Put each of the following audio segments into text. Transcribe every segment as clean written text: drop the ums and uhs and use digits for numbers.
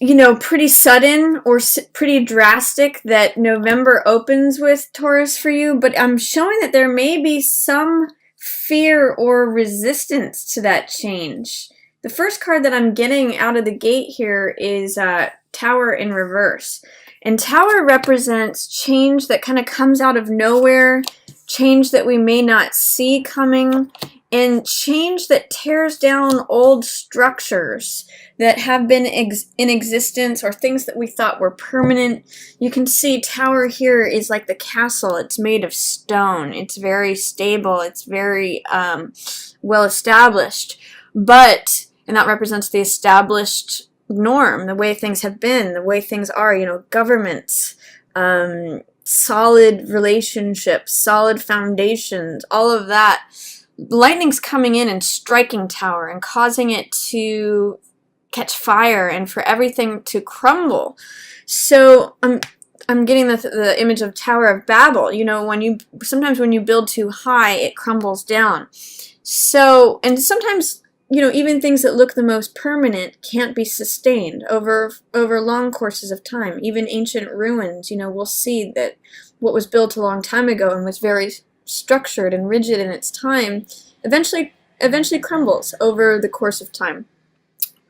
You know, pretty sudden or pretty drastic that November opens with, Taurus, for you, but I'm showing that there may be some fear or resistance to that change. The first card that I'm getting out of the gate here is Tower in reverse. And Tower represents change that kind of comes out of nowhere, change that we may not see coming, and change that tears down old structures that have been in existence, or things that we thought were permanent. You can see Tower here is like the castle. It's made of stone. It's very stable. It's very well established. And that represents the established norm, the way things have been, the way things are, you know, governments, solid relationships, solid foundations, all of that. Lightning's coming in and striking Tower and causing it to catch fire and for everything to crumble. So I'm getting the image of Tower of Babel. You know, sometimes when you build too high, it crumbles down. So, and sometimes, you know, even things that look the most permanent can't be sustained over long courses of time. Even ancient ruins, you know, we'll see that what was built a long time ago and was very structured and rigid in its time eventually crumbles over the course of time.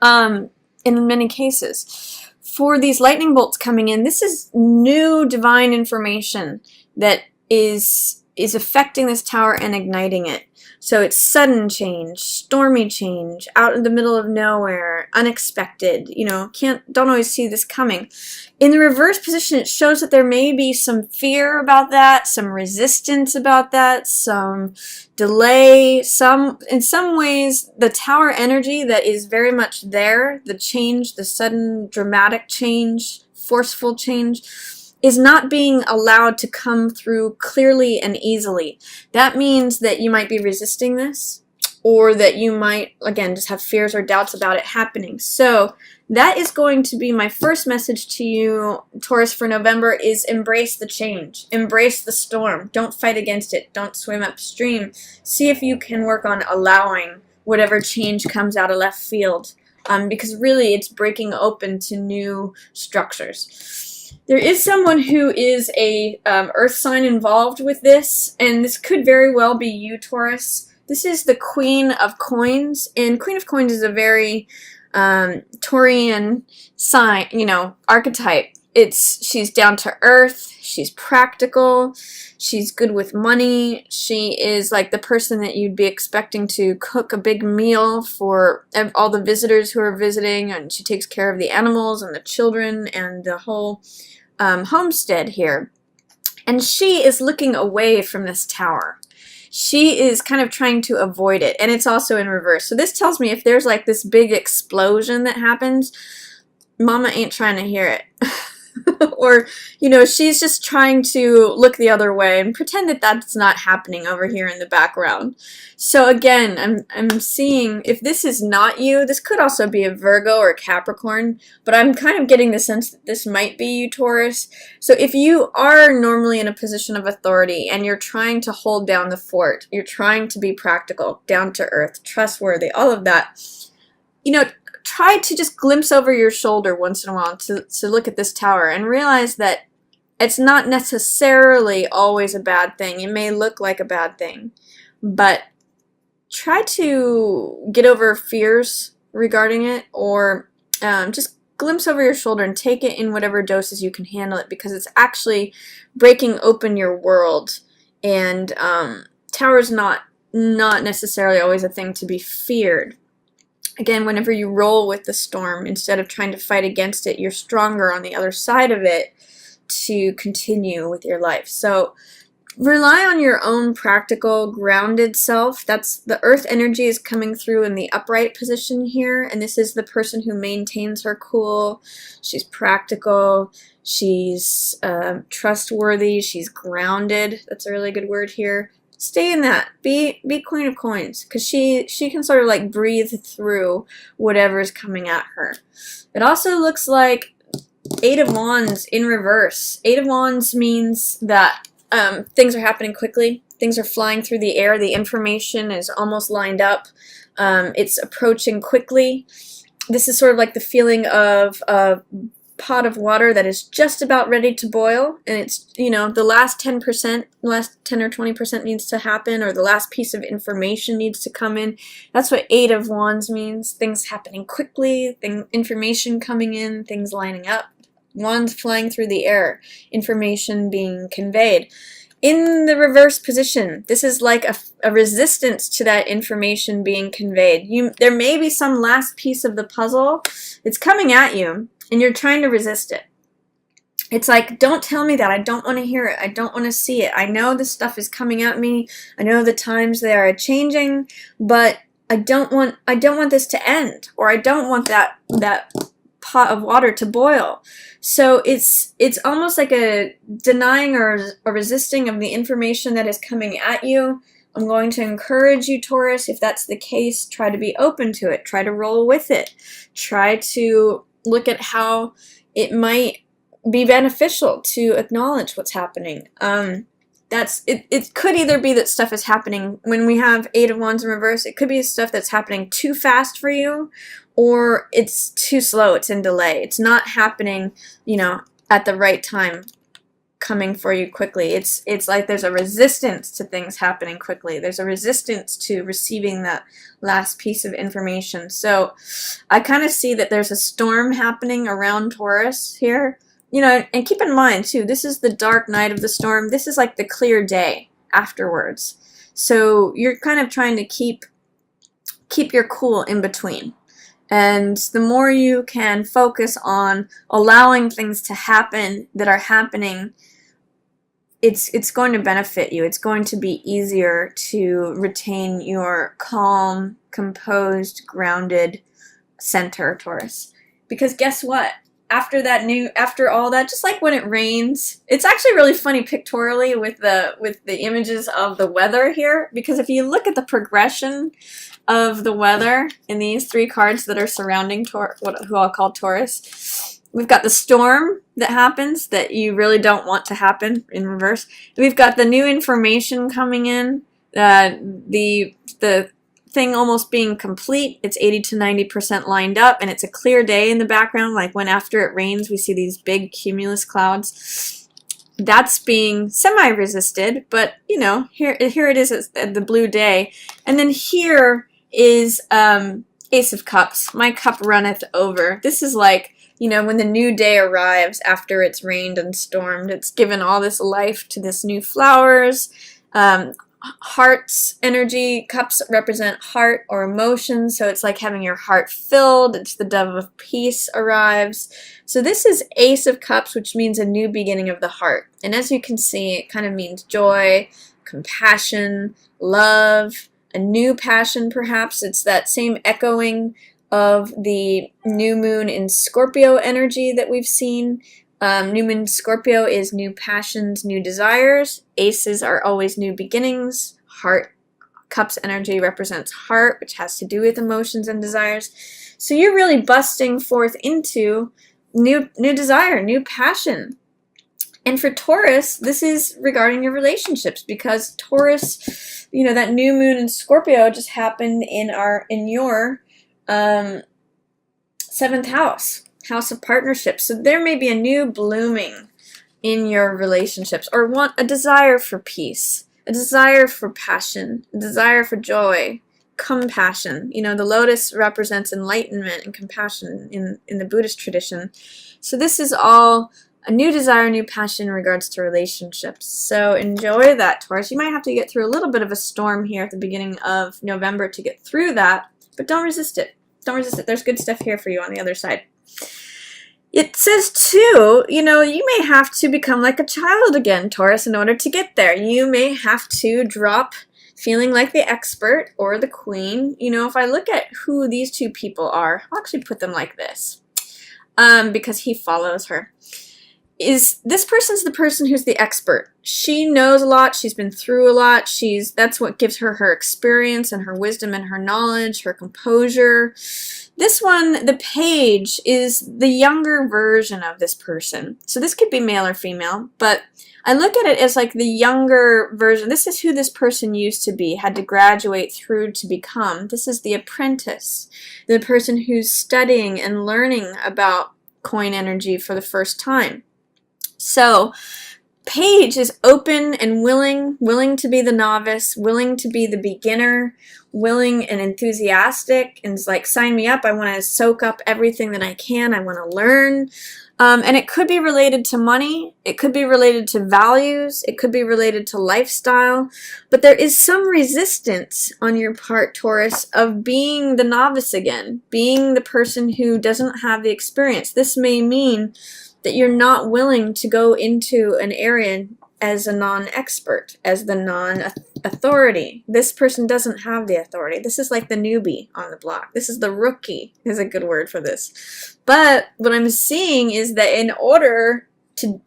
In many cases. For these lightning bolts coming in, this is new divine information that is affecting this tower and igniting it. So it's sudden change, stormy change, out in the middle of nowhere, unexpected, you know, don't always see this coming. In the reverse position, it shows that there may be some fear about that, some resistance about that, some delay, in some ways, the tower energy that is very much there, the change, the sudden dramatic change, forceful change, is not being allowed to come through clearly and easily. That means that you might be resisting this, or that you might, again, just have fears or doubts about it happening. So that is going to be my first message to you, Taurus, for November, is embrace the change. Embrace the storm. Don't fight against it. Don't swim upstream. See if you can work on allowing whatever change comes out of left field, because really it's breaking open to new structures. There is someone who is a earth sign involved with this, and this could very well be you, Taurus. This is the Queen of Coins, and Queen of Coins is a very Taurian sign, you know, archetype. She's down to earth, she's practical, she's good with money, she is like the person that you'd be expecting to cook a big meal for all the visitors who are visiting, and she takes care of the animals and the children and the whole homestead here. And she is looking away from this tower. She is kind of trying to avoid it, and it's also in reverse. So this tells me if there's like this big explosion that happens, Mama ain't trying to hear it. Or, you know, she's just trying to look the other way and pretend that that's not happening over here in the background. So again, I'm seeing, if this is not you, this could also be a Virgo or a Capricorn, but I'm kind of getting the sense that this might be you, Taurus. So if you are normally in a position of authority and you're trying to hold down the fort, you're trying to be practical, down to earth, trustworthy, all of that, you know, try to just glimpse over your shoulder once in a while to look at this tower and realize that it's not necessarily always a bad thing. It may look like a bad thing, but try to get over fears regarding it, or just glimpse over your shoulder and take it in whatever doses you can handle it, because it's actually breaking open your world. And tower's not necessarily always a thing to be feared. Again, whenever you roll with the storm, instead of trying to fight against it, you're stronger on the other side of it to continue with your life. So rely on your own practical, grounded self. That's the earth energy is coming through in the upright position here, and this is the person who maintains her cool. She's practical. She's trustworthy. She's grounded. That's a really good word here. Stay in that. Be Queen of Coins, because she can sort of like breathe through whatever's coming at her. It also looks like Eight of Wands in reverse. Eight of Wands means that things are happening quickly. Things are flying through the air. The information is almost lined up. It's approaching quickly. This is sort of like the feeling of a pot of water that is just about ready to boil, and it's, the last 10%, last 10 or 20% needs to happen, or the last piece of information needs to come in. That's what Eight of Wands means. Things happening quickly, information coming in, things lining up, wands flying through the air, information being conveyed. In the reverse position, this is like a resistance to that information being conveyed. There may be some last piece of the puzzle. It's coming at you, and you're trying to resist it. It's like, don't tell me that. I don't want to hear it. I don't want to see it. I know this stuff is coming at me. I know the times they are changing, but I don't want this to end, or I don't want that pot of water to boil. So it's almost like a denying or a resisting of the information that is coming at you. I'm going to encourage you, Taurus, if that's the case, try to be open to it. Try to roll with it. Try to look at how it might be beneficial to acknowledge what's happening. It could either be that stuff is happening when we have Eight of Wands in reverse. It could be stuff that's happening too fast for you, or it's too slow, it's in delay. It's not happening, at the right time, coming for you quickly. It's like there's a resistance to things happening quickly. There's a resistance to receiving that last piece of information. So I kind of see that there's a storm happening around Taurus here. And keep in mind, too, this is the dark night of the storm. This is like the clear day afterwards. So you're kind of trying to keep your cool in between. And the more you can focus on allowing things to happen that are happening, it's going to benefit you. It's going to be easier to retain your calm, composed, grounded center, Taurus. Because guess what? After all that, just like when it rains, it's actually really funny pictorially with the images of the weather here, because if you look at the progression of the weather in these three cards that are surrounding who I'll call Taurus, we've got the storm that happens that you really don't want to happen in reverse. We've got the new information coming in, the thing almost being complete. It's 80 to 90% lined up, and it's a clear day in the background, like when after it rains we see these big cumulus clouds. That's being semi-resisted, but here it is at the blue day. And then here is Ace of Cups. My cup runneth over. This is like, when the new day arrives after it's rained and stormed. It's given all this life to this new flowers. Heart's energy. Cups represent heart or emotion, so it's like having your heart filled. It's the dove of peace arrives. So this is Ace of Cups, which means a new beginning of the heart. And as you can see, it kind of means joy, compassion, love, a new passion perhaps. It's that same echoing of the new moon in Scorpio energy that we've seen. New moon Scorpio is new passions, new desires. Aces are always new beginnings. Heart, Cups energy represents heart, which has to do with emotions and desires. So you're really busting forth into new desire, new passion. And for Taurus, this is regarding your relationships, because Taurus, that new moon in Scorpio just happened in your 7th house. House of partnerships. So there may be a new blooming in your relationships, or a desire for peace, a desire for passion, a desire for joy, compassion. The lotus represents enlightenment and compassion in the Buddhist tradition. So this is all a new desire, new passion in regards to relationships. So enjoy that, Taurus. You might have to get through a little bit of a storm here at the beginning of November to get through that, but don't resist it. Don't resist it. There's good stuff here for you on the other side. It says, too, you may have to become like a child again, Taurus, in order to get there. You may have to drop feeling like the expert or the queen. If I look at who these two people are, I'll actually put them like this, because he follows her. is this person's the person who's the expert. She knows a lot, she's been through a lot, that's what gives her her experience and her wisdom and her knowledge, her composure. This one, the page, is the younger version of this person. So this could be male or female, but I look at it as like the younger version. This is who this person used to be, had to graduate through to become. This is the apprentice, the person who's studying and learning about coin energy for the first time. So page is open and willing to be the novice, willing to be the beginner, willing and enthusiastic, and is like, sign me up. I want to soak up everything that I can. I want to learn. And it could be related to money. It could be related to values. It could be related to lifestyle. But there is some resistance on your part, Taurus, of being the novice again, being the person who doesn't have the experience. This may mean that you're not willing to go into an area as a non-expert, as the non-authority. This person doesn't have the authority. This is like the newbie on the block. This is the rookie, is a good word for this. But what I'm seeing is that in order to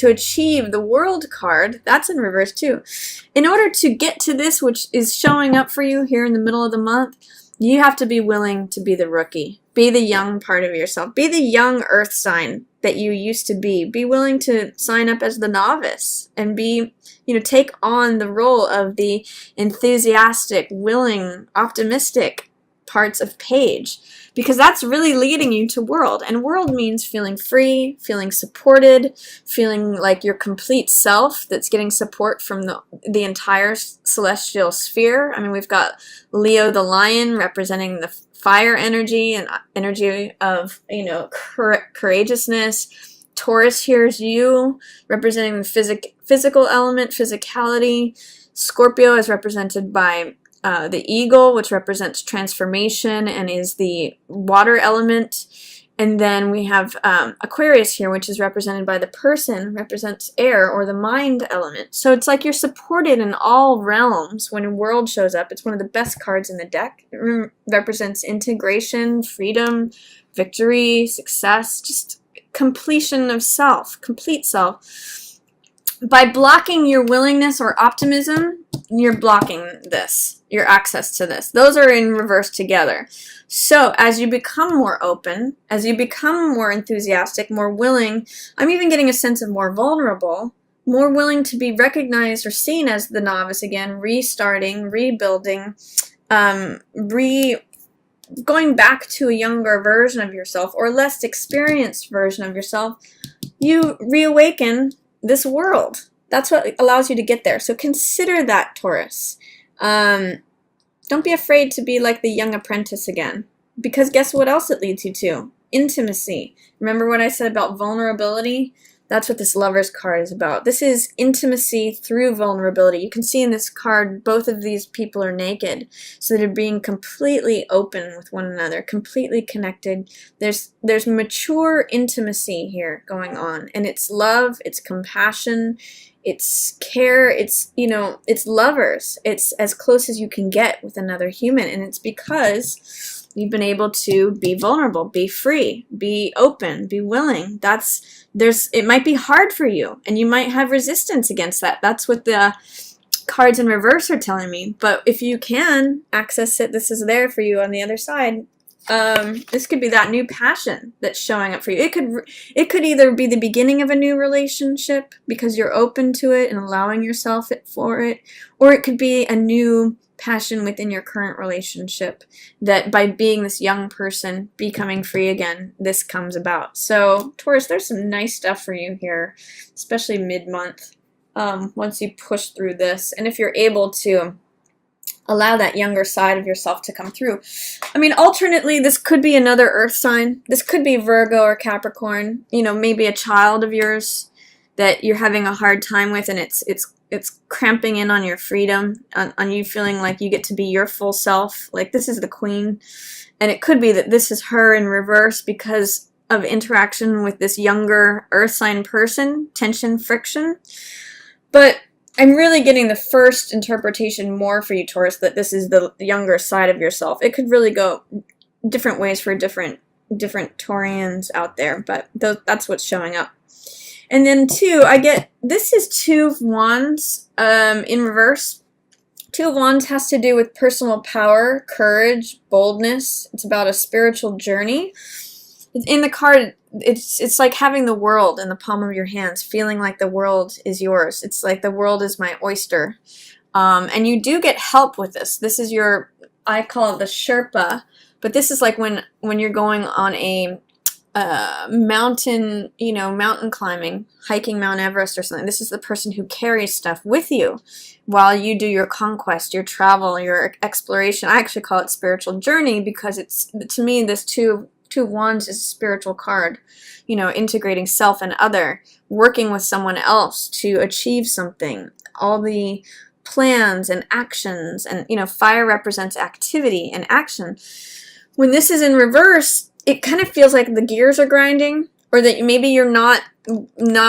achieve the world card, that's in reverse too. In order to get to this, which is showing up for you here in the middle of the month, you have to be willing to be the rookie. Be the young part of yourself. Be the young earth sign that you used to be. Be willing to sign up as the novice and take on the role of the enthusiastic, willing, optimistic parts of page, because that's really leading you to world. And world means feeling free, feeling supported, feeling like your complete self that's getting support from the entire celestial sphere. I mean, we've got Leo the lion representing the fire energy and energy of, courageousness. Taurus here is you, representing the physical element, physicality. Scorpio is represented by the eagle, which represents transformation and is the water element. And then we have Aquarius here, which is represented by the person, represents air or the mind element. So it's like you're supported in all realms when world shows up. It's one of the best cards in the deck. It represents integration, freedom, victory, success, just completion of self, complete self. By blocking your willingness or optimism, you're blocking this, your access to this. Those are in reverse together. So as you become more open, as you become more enthusiastic, more willing, I'm even getting a sense of more vulnerable, more willing to be recognized or seen as the novice again, restarting, rebuilding, going back to a younger version of yourself or less experienced version of yourself, you reawaken this world. That's what allows you to get there. So consider that, Taurus. Don't be afraid to be like the young apprentice again, because guess what else it leads you to? Intimacy. Remember what I said about vulnerability? That's what this Lover's card is about. This is intimacy through vulnerability. You can see in this card, both of these people are naked, so they're being completely open with one another, completely connected. There's mature intimacy here going on, and it's love, it's compassion, it's care, it's lovers. It's as close as you can get with another human, and it's because you've been able to be vulnerable, be free, be open, be willing. It might be hard for you, and you might have resistance against that. That's what the cards in reverse are telling me. But if you can access it, this is there for you on the other side. This could be that new passion that's showing up for you. It could either be the beginning of a new relationship because you're open to it and allowing yourself for it, or it could be a new passion within your current relationship that by being this young person becoming free again, this comes about. So Taurus, there's some nice stuff for you here, especially mid-month, once you push through this, and if you're able to allow that younger side of yourself to come through. I mean, alternately, this could be another earth sign. This could be Virgo or Capricorn, maybe a child of yours that you're having a hard time with, and it's cramping in on your freedom, on you feeling like you get to be your full self. Like, this is the queen, and it could be that this is her in reverse because of interaction with this younger earth sign person, tension, friction. But I'm really getting the first interpretation more for you, Taurus, that this is the younger side of yourself. It could really go different ways for different different Taurians out there, but that's what's showing up. And then 2, I get, this is 2 of Wands in reverse. 2 of Wands has to do with personal power, courage, boldness. It's about a spiritual journey. In the card, it's like having the world in the palm of your hands, feeling like the world is yours. It's like the world is my oyster. And you do get help with this. This is your, I call it the Sherpa, but this is like when you're going on a mountain, mountain climbing, hiking Mount Everest or something. This is the person who carries stuff with you while you do your conquest, your travel, your exploration. I actually call it spiritual journey because it's, to me, this two of Wands is a spiritual card. Integrating self and other, working with someone else to achieve something. All the plans and actions, and fire represents activity and action. When this is in reverse, it kind of feels like the gears are grinding, or that maybe you're not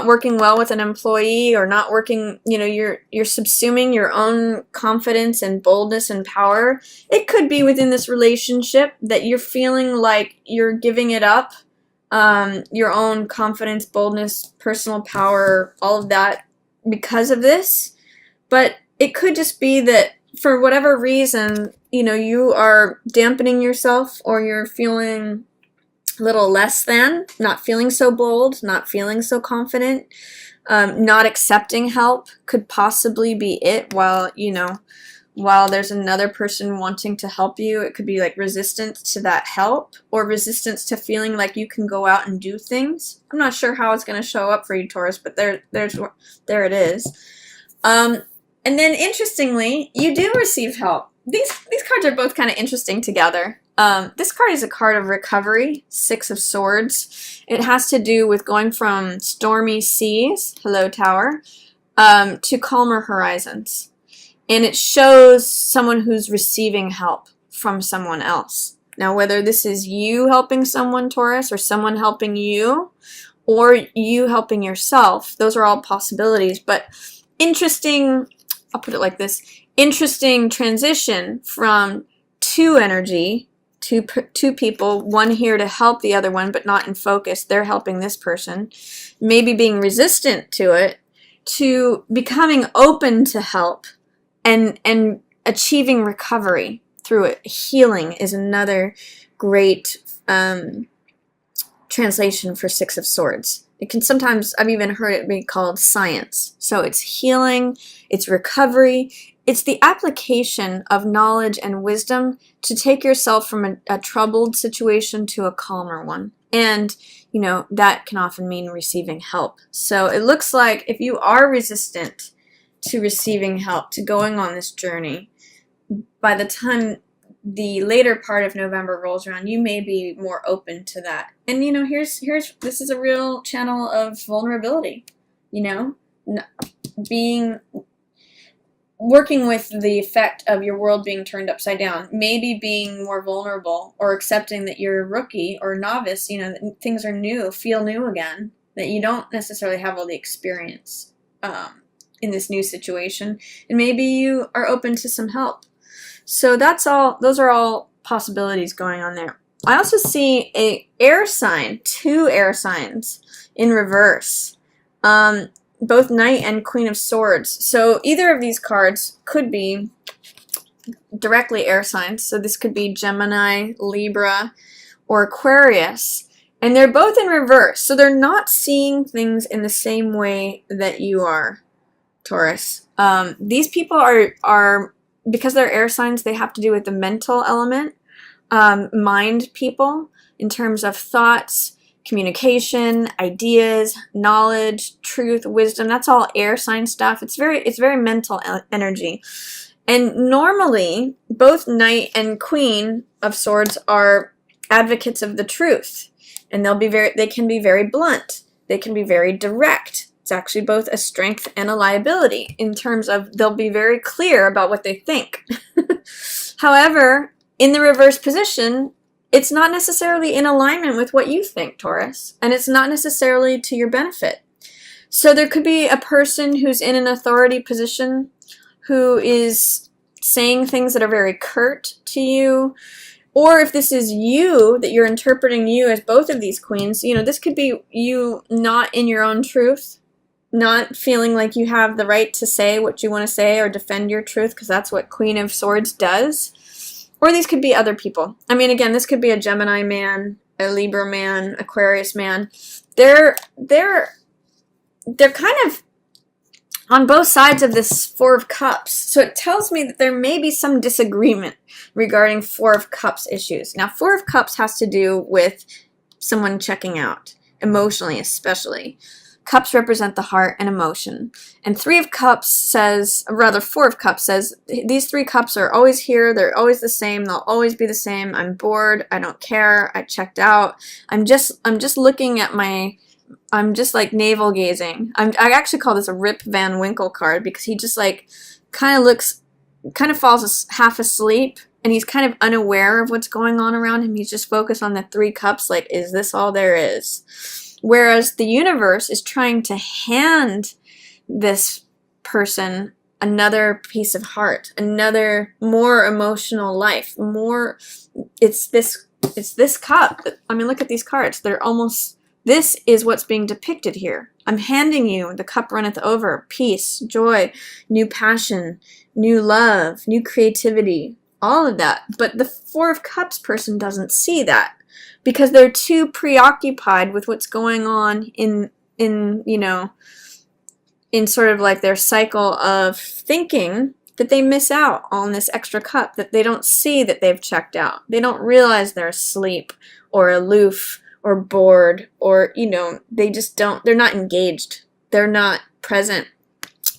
working well with an employee, or not working, you're subsuming your own confidence and boldness and power. It could be within this relationship that you're feeling like you're giving it up, your own confidence, boldness, personal power, all of that because of this. But it could just be that for whatever reason, you are dampening yourself, or you're feeling a little less than, not feeling so bold, not feeling so confident, not accepting help could possibly be it. While there's another person wanting to help you, it could be like resistance to that help, or resistance to feeling like you can go out and do things. I'm not sure how it's going to show up for you, Taurus, but there it is. And then interestingly, you do receive help. These cards are both kind of interesting together. This card is a card of recovery, 6 of Swords. It has to do with going from stormy seas, hello Tower, to calmer horizons. And it shows someone who's receiving help from someone else. Now, whether this is you helping someone, Taurus, or someone helping you, or you helping yourself, those are all possibilities. But interesting, I'll put it like this, interesting transition from 2 energy, two people, one here to help the other one, but not in focus. They're helping this person, maybe being resistant to it, to becoming open to help and achieving recovery through it. Healing is another great translation for 6 of Swords. It can sometimes, I've even heard it be called science. So it's healing, it's recovery, it's the application of knowledge and wisdom to take yourself from a troubled situation to a calmer one. And, that can often mean receiving help. So it looks like if you are resistant to receiving help, to going on this journey, by the time the later part of November rolls around, you may be more open to that. And this is a real channel of vulnerability, working with the effect of your world being turned upside down, maybe being more vulnerable, or accepting that you're a rookie or novice, that things are new, feel new again, that you don't necessarily have all the experience in this new situation, and maybe you are open to some help. So those are all possibilities going on there. I also see a air sign, 2 air signs in reverse, both Knight and Queen of Swords. So either of these cards could be directly air signs. So this could be Gemini, Libra, or Aquarius. And they're both in reverse. So they're not seeing things in the same way that you are, Taurus. These people are because they're air signs, they have to do with the mental element, mind people, in terms of thoughts, communication, ideas, knowledge, truth, wisdom. That's all air sign stuff. It's very mental energy. And normally, both Knight and Queen of Swords are advocates of the truth. And they can be very blunt. They can be very direct. It's actually both a strength and a liability in terms of they'll be very clear about what they think. However, in the reverse position, it's not necessarily in alignment with what you think, Taurus, and it's not necessarily to your benefit. So there could be a person who's in an authority position who is saying things that are very curt to you, Or if this is you, that you're interpreting you as both of these queens, you know, this could be you not in your own truth, not feeling like you have the right to say what you want to say or defend your truth, because that's what Queen of Swords does. Or these could be other people. I mean, again, this could be a Gemini man, a Libra man, Aquarius man. They're kind of on both sides of this Four of Cups. So it tells me that there may be some disagreement regarding Four of Cups issues. Now, Four of Cups has to do with someone checking out, emotionally especially. Cups represent the heart and emotion. And Three of Cups says, or rather Four of Cups says, these three cups are always here, they're always the same, they'll always be the same. I'm bored, I don't care, I checked out. I'm just looking at I'm just like navel gazing. I actually call this a Rip Van Winkle card, because he just like kind of falls half asleep, and he's kind of unaware of what's going on around him. He's just focused on the three cups, like, is this all there is? Whereas the universe is trying to hand this person another piece of heart, another more emotional life, more, it's this cup. I mean, look at these cards. They're almost, this is what's being depicted here. I'm handing you the cup runneth over, peace, joy, new passion, new love, new creativity, all of that. But the Four of Cups person doesn't see that, because they're too preoccupied with what's going on in you know, in sort of like their cycle of thinking, that they miss out on this extra cup, that they don't see that they've checked out. They don't realize they're asleep or aloof or bored, or, you know, they just don't, they're not engaged. They're not present.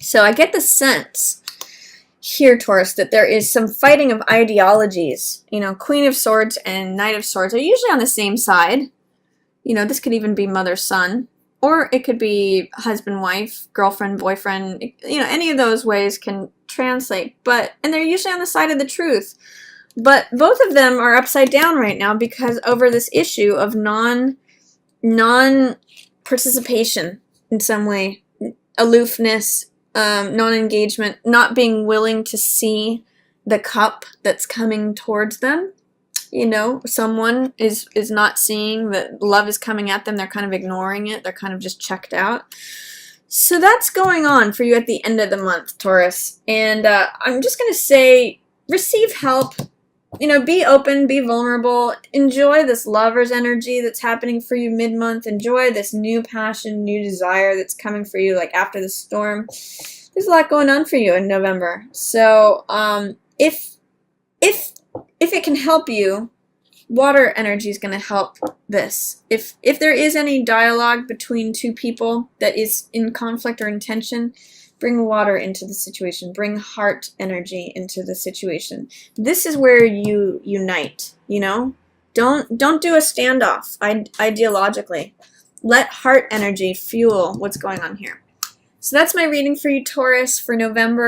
So I get the sense here, Taurus, that there is some fighting of ideologies. You know, Queen of Swords and Knight of Swords are usually on the same side. You know, this could even be mother-son, or it could be husband-wife, girlfriend-boyfriend. You know, any of those ways can translate, and they're usually on the side of the truth. But both of them are upside down right now, because over this issue of non-participation in some way, aloofness, non-engagement, not being willing to see the cup that's coming towards them. You know, someone is not seeing that love is coming at them. They're kind of ignoring it. They're kind of just checked out. So that's going on for you at the end of the month, Taurus. And I'm just going to say, receive help. You know, be open, be vulnerable. Enjoy this lover's energy that's happening for you mid-month. Enjoy this new passion, new desire that's coming for you, like after the storm. There's a lot going on for you in November. So if it can help you, water energy is going to help this. If there is any dialogue between two people that is in conflict or in tension, bring water into the situation. Bring heart energy into the situation. This is where you unite, you know? Don't do a standoff ideologically. Let heart energy fuel what's going on here. So that's my reading for you, Taurus, for November.